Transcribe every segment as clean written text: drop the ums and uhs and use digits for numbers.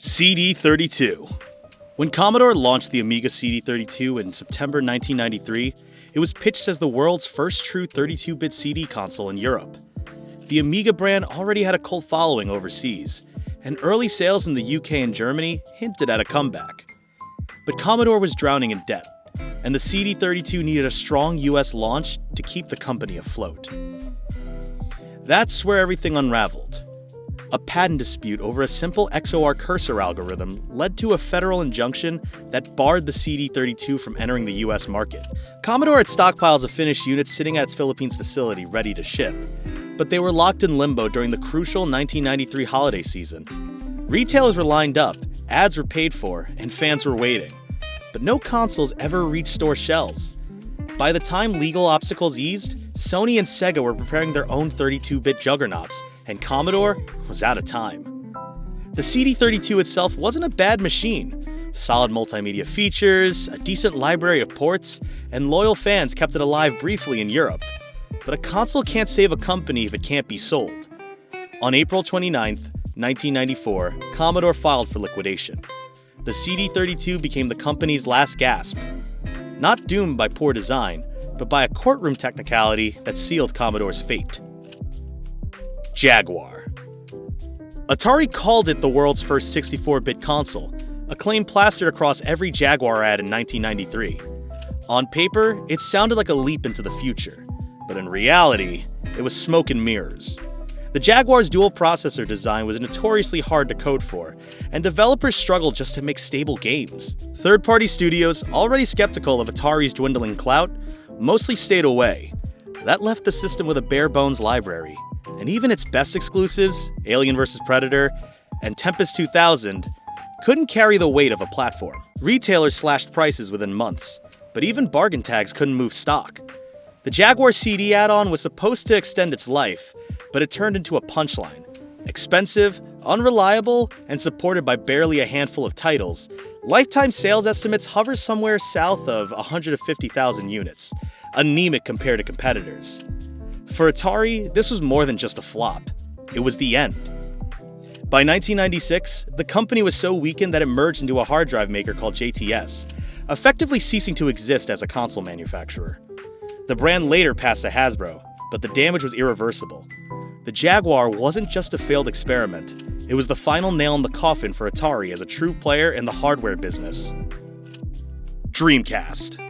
CD32. When Commodore launched the Amiga CD32 in September 1993, it was pitched as the world's first true 32-bit CD console in Europe. The Amiga brand already had a cult following overseas, and early sales in the UK and Germany hinted at a comeback. But Commodore was drowning in debt, and the CD32 needed a strong US launch to keep the company afloat. That's where everything unraveled. A patent dispute over a simple XOR cursor algorithm led to a federal injunction that barred the CD32 from entering the US market. Commodore had stockpiles of finished units sitting at its Philippines facility ready to ship, but they were locked in limbo during the crucial 1993 holiday season. Retailers were lined up, ads were paid for, and fans were waiting. But no consoles ever reached store shelves. By the time legal obstacles eased, Sony and Sega were preparing their own 32-bit juggernauts, and Commodore was out of time. The CD32 itself wasn't a bad machine. Solid multimedia features, a decent library of ports, and loyal fans kept it alive briefly in Europe. But a console can't save a company if it can't be sold. On April 29, 1994, Commodore filed for liquidation. The CD32 became the company's last gasp. Not doomed by poor design, but by a courtroom technicality that sealed Commodore's fate. Jaguar. Atari called it the world's first 64-bit console, a claim plastered across every Jaguar ad in 1993. On paper, it sounded like a leap into the future, but in reality, it was smoke and mirrors. The Jaguar's dual processor design was notoriously hard to code for, and developers struggled just to make stable games. Third-party studios, already skeptical of Atari's dwindling clout, mostly stayed away. That left the system with a bare-bones library, and even its best exclusives, Alien vs. Predator and Tempest 2000, couldn't carry the weight of a platform. Retailers slashed prices within months, but even bargain tags couldn't move stock. The Jaguar CD add-on was supposed to extend its life, but it turned into a punchline. Expensive, unreliable, and supported by barely a handful of titles, lifetime sales estimates hover somewhere south of 150,000 units, anemic compared to competitors. For Atari, this was more than just a flop. It was the end. By 1996, the company was so weakened that it merged into a hard drive maker called JTS, effectively ceasing to exist as a console manufacturer. The brand later passed to Hasbro, but the damage was irreversible. The Jaguar wasn't just a failed experiment, it was the final nail in the coffin for Atari as a true player in the hardware business. Dreamcast.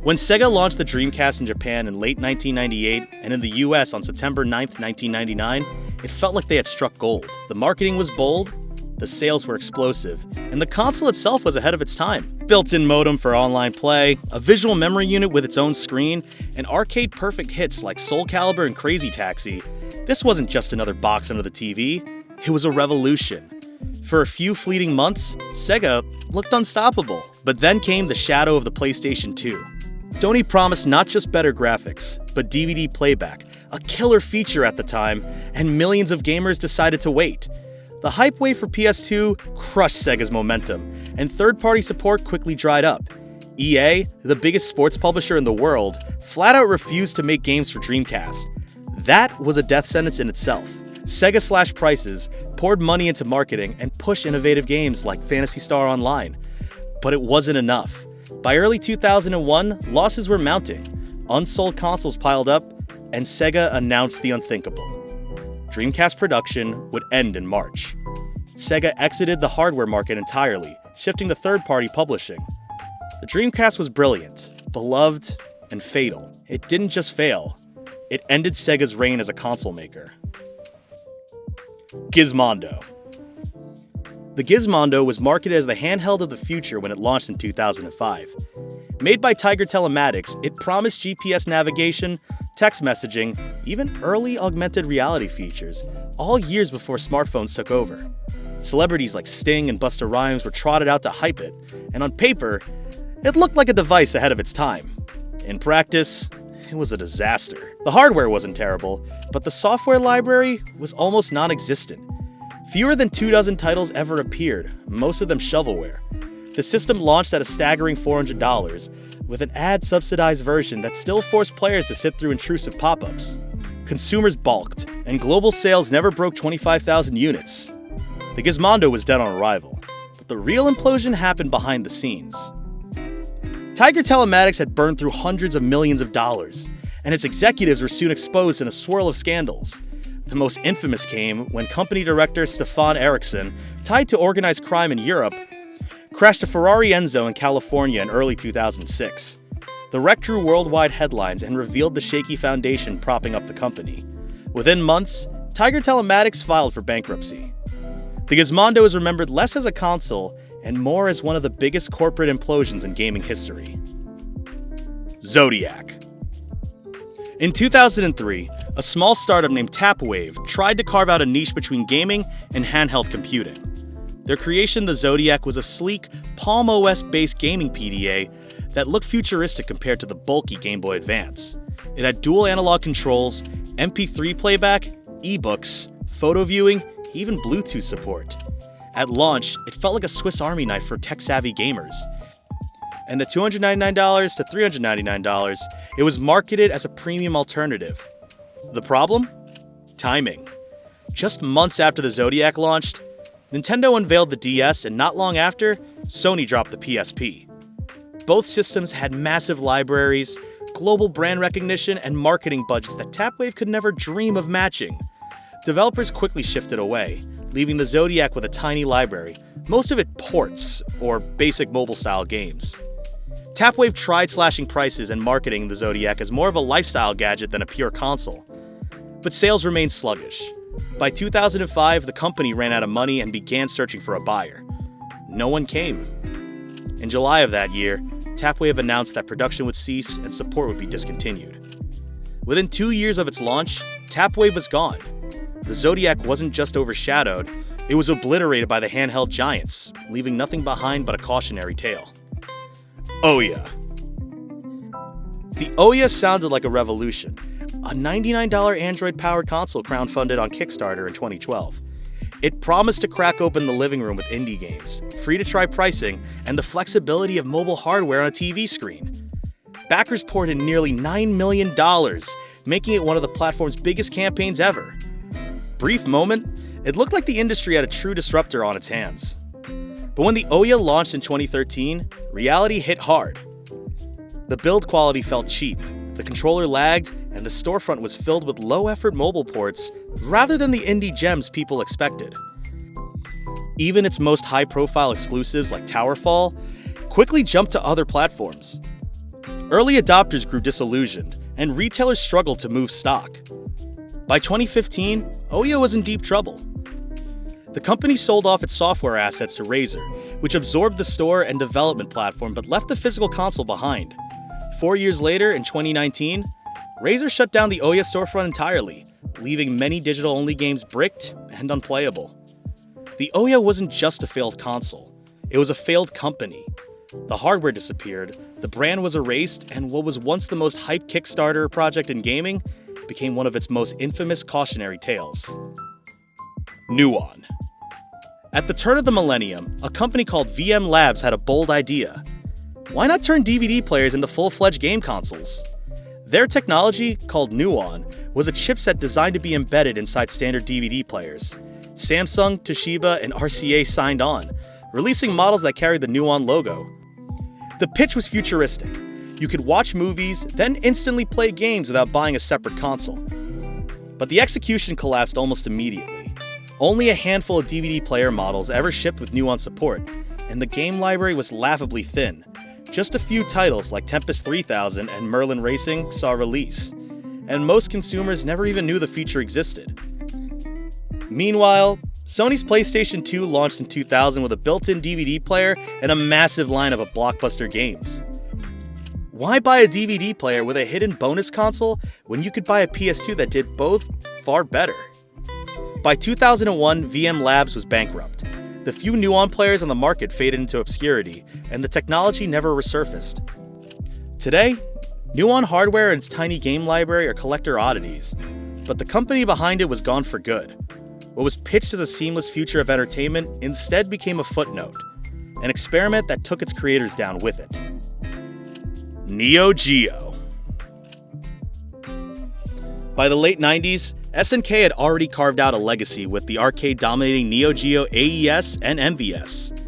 When Sega launched the Dreamcast in Japan in late 1998 and in the US on September 9, 1999, it felt like they had struck gold. The marketing was bold, the sales were explosive, and the console itself was ahead of its time. Built-in modem for online play, a visual memory unit with its own screen, and arcade-perfect hits like Soul Calibur and Crazy Taxi, this wasn't just another box under the TV, it was a revolution. For a few fleeting months, Sega looked unstoppable. But then came the shadow of the PlayStation 2. Sony promised not just better graphics, but DVD playback, a killer feature at the time, and millions of gamers decided to wait. The hype wave for PS2 crushed Sega's momentum, and third-party support quickly dried up. EA, the biggest sports publisher in the world, flat out refused to make games for Dreamcast. That was a death sentence in itself. Sega slashed prices, poured money into marketing, and pushed innovative games like Phantasy Star Online. But it wasn't enough. By early 2001, losses were mounting, unsold consoles piled up, and Sega announced the unthinkable. Dreamcast production would end in March. Sega exited the hardware market entirely, shifting to third-party publishing. The Dreamcast was brilliant, beloved, and fatal. It didn't just fail, it ended Sega's reign as a console maker. Gizmondo. The Gizmondo was marketed as the handheld of the future when it launched in 2005. Made by Tiger Telematics, it promised GPS navigation, text messaging, even early augmented reality features, all years before smartphones took over. Celebrities like Sting and Busta Rhymes were trotted out to hype it, and on paper, it looked like a device ahead of its time. In practice, it was a disaster. The hardware wasn't terrible, but the software library was almost non-existent. Fewer than 24 titles ever appeared, most of them shovelware. The system launched at a staggering $400, with an ad-subsidized version that still forced players to sit through intrusive pop-ups. Consumers balked, and global sales never broke 25,000 units. The Gizmondo was dead on arrival, but the real implosion happened behind the scenes. Tiger Telematics had burned through hundreds of millions of dollars, and its executives were soon exposed in a swirl of scandals. The most infamous came when company director Stefan Eriksson, tied to organized crime in Europe, crashed a Ferrari Enzo in California in early 2006. The wreck drew worldwide headlines and revealed the shaky foundation propping up the company. Within months, Tiger Telematics filed for bankruptcy. The Gizmondo is remembered less as a console and more as one of the biggest corporate implosions in gaming history. Zodiac. In 2003, a small startup named Tapwave tried to carve out a niche between gaming and handheld computing. Their creation, the Zodiac, was a sleek, Palm OS-based gaming PDA that looked futuristic compared to the bulky Game Boy Advance. It had dual analog controls, MP3 playback, ebooks, photo viewing, even Bluetooth support. At launch, it felt like a Swiss Army knife for tech-savvy gamers. And at $299 to $399, it was marketed as a premium alternative. The problem? Timing. Just months after the Zodiac launched, Nintendo unveiled the DS, and not long after, Sony dropped the PSP. Both systems had massive libraries, global brand recognition, and marketing budgets that Tapwave could never dream of matching. Developers quickly shifted away, leaving the Zodiac with a tiny library, most of it ports, or basic mobile-style games. Tapwave tried slashing prices and marketing the Zodiac as more of a lifestyle gadget than a pure console. But sales remained sluggish. By 2005, the company ran out of money and began searching for a buyer. No one came. In July of that year, Tapwave announced that production would cease and support would be discontinued. Within 2 years of its launch, Tapwave was gone. The Zodiac wasn't just overshadowed, it was obliterated by the handheld giants, leaving nothing behind but a cautionary tale. Ouya. The Ouya sounded like a revolution, a $99 Android-powered console crowdfunded on Kickstarter in 2012. It promised to crack open the living room with indie games, free-to-try pricing, and the flexibility of mobile hardware on a TV screen. Backers poured in nearly $9 million, making it one of the platform's biggest campaigns ever. Brief moment, it looked like the industry had a true disruptor on its hands. But when the Ouya launched in 2013, reality hit hard. The build quality felt cheap, the controller lagged, and the storefront was filled with low-effort mobile ports rather than the indie gems people expected. Even its most high-profile exclusives like Towerfall quickly jumped to other platforms. Early adopters grew disillusioned, and retailers struggled to move stock. By 2015, Ouya was in deep trouble. The company sold off its software assets to Razer, which absorbed the store and development platform but left the physical console behind. 4 years later, in 2019, Razer shut down the Ouya storefront entirely, leaving many digital-only games bricked and unplayable. The Ouya wasn't just a failed console, it was a failed company. The hardware disappeared, the brand was erased, and what was once the most hyped Kickstarter project in gaming became one of its most infamous cautionary tales. Nuon. At the turn of the millennium, a company called VM Labs had a bold idea. Why not turn DVD players into full-fledged game consoles? Their technology, called Nuon, was a chipset designed to be embedded inside standard DVD players. Samsung, Toshiba, and RCA signed on, releasing models that carried the Nuon logo. The pitch was futuristic. You could watch movies, then instantly play games without buying a separate console. But the execution collapsed almost immediately. Only a handful of DVD player models ever shipped with Nuon support, and the game library was laughably thin. Just a few titles like Tempest 3000 and Merlin Racing saw release, and most consumers never even knew the feature existed. Meanwhile, Sony's PlayStation 2 launched in 2000 with a built-in DVD player and a massive lineup of blockbuster games. Why buy a DVD player with a hidden bonus console when you could buy a PS2 that did both far better? By 2001, VM Labs was bankrupt. The few Nuon players on the market faded into obscurity, and the technology never resurfaced. Today, Nuon hardware and its tiny game library are collector oddities, but the company behind it was gone for good. What was pitched as a seamless future of entertainment instead became a footnote, an experiment that took its creators down with it. Neo Geo. By the late 90s, SNK had already carved out a legacy with the arcade-dominating Neo Geo AES and MVS.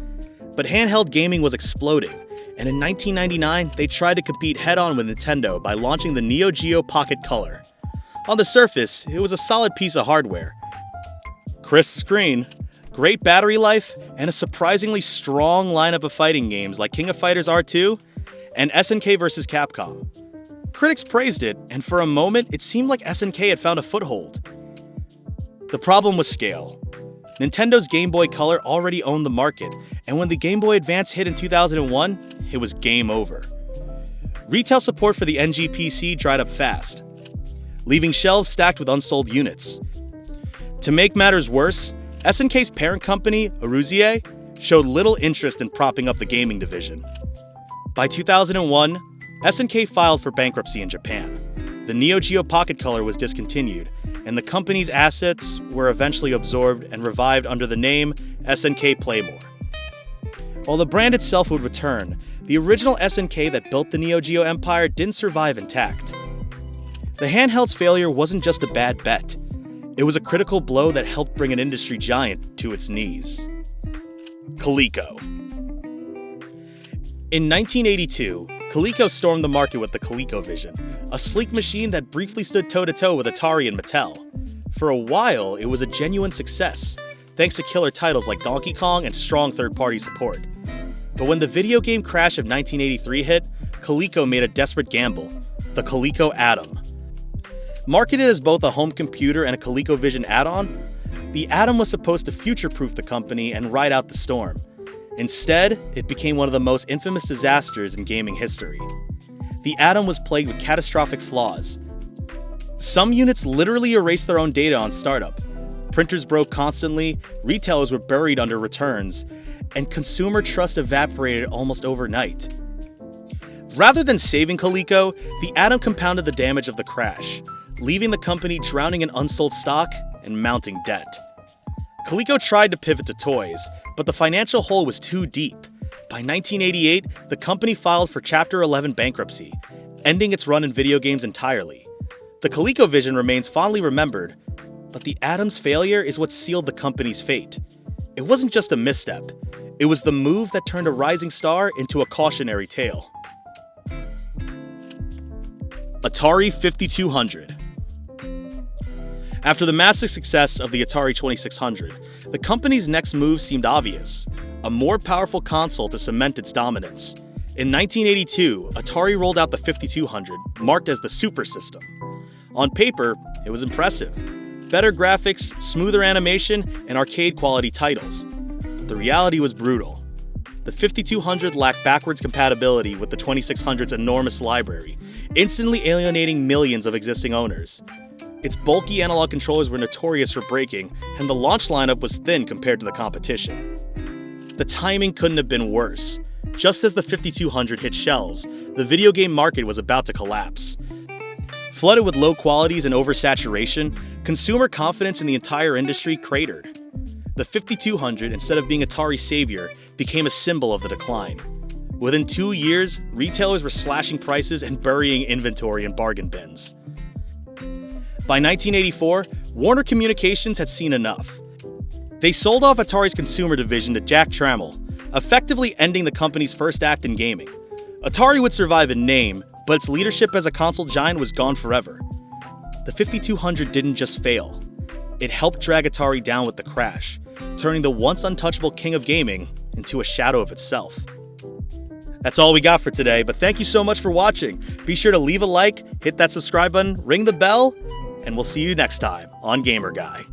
But handheld gaming was exploding, and in 1999 they tried to compete head-on with Nintendo by launching the Neo Geo Pocket Color. On the surface, it was a solid piece of hardware. Crisp screen, great battery life, and a surprisingly strong lineup of fighting games like King of Fighters R2 and SNK vs. Capcom. Critics praised it, and for a moment, it seemed like SNK had found a foothold. The problem was scale. Nintendo's Game Boy Color already owned the market, and when the Game Boy Advance hit in 2001, it was game over. Retail support for the NGPC dried up fast, leaving shelves stacked with unsold units. To make matters worse, SNK's parent company, Aruzie, showed little interest in propping up the gaming division. By 2001, SNK filed for bankruptcy in Japan. The Neo Geo Pocket Color was discontinued, and the company's assets were eventually absorbed and revived under the name SNK Playmore. While the brand itself would return, the original SNK that built the Neo Geo empire didn't survive intact. The handheld's failure wasn't just a bad bet. It was a critical blow that helped bring an industry giant to its knees. Coleco. In 1982, Coleco stormed the market with the ColecoVision, a sleek machine that briefly stood toe-to-toe with Atari and Mattel. For a while, it was a genuine success, thanks to killer titles like Donkey Kong and strong third-party support. But when the video game crash of 1983 hit, Coleco made a desperate gamble, the Coleco Atom. Marketed as both a home computer and a ColecoVision add-on, the Atom was supposed to future-proof the company and ride out the storm. Instead, it became one of the most infamous disasters in gaming history. The Atom was plagued with catastrophic flaws. Some units literally erased their own data on startup. Printers broke constantly, retailers were buried under returns, and consumer trust evaporated almost overnight. Rather than saving Coleco, the Atom compounded the damage of the crash, leaving the company drowning in unsold stock and mounting debt. Coleco tried to pivot to toys, but the financial hole was too deep. By 1988, the company filed for Chapter 11 bankruptcy, ending its run in video games entirely. The ColecoVision remains fondly remembered, but the Atom's failure is what sealed the company's fate. It wasn't just a misstep, it was the move that turned a rising star into a cautionary tale. Atari 5200. After the massive success of the Atari 2600, the company's next move seemed obvious: a more powerful console to cement its dominance. In 1982, Atari rolled out the 5200, marked as the Super System. On paper, it was impressive. Better graphics, smoother animation, and arcade-quality titles. But the reality was brutal. The 5200 lacked backwards compatibility with the 2600's enormous library, instantly alienating millions of existing owners. Its bulky analog controllers were notorious for breaking, and the launch lineup was thin compared to the competition. The timing couldn't have been worse. Just as the 5200 hit shelves, the video game market was about to collapse. Flooded with low qualities and oversaturation, consumer confidence in the entire industry cratered. The 5200, instead of being Atari's savior, became a symbol of the decline. Within 2 years, retailers were slashing prices and burying inventory in bargain bins. By 1984, Warner Communications had seen enough. They sold off Atari's consumer division to Jack Trammell, effectively ending the company's first act in gaming. Atari would survive in name, but its leadership as a console giant was gone forever. The 5200 didn't just fail. It helped drag Atari down with the crash, turning the once untouchable king of gaming into a shadow of itself. That's all we got for today, but thank you so much for watching. Be sure to leave a like, hit that subscribe button, ring the bell, and we'll see you next time on Gamer Guy.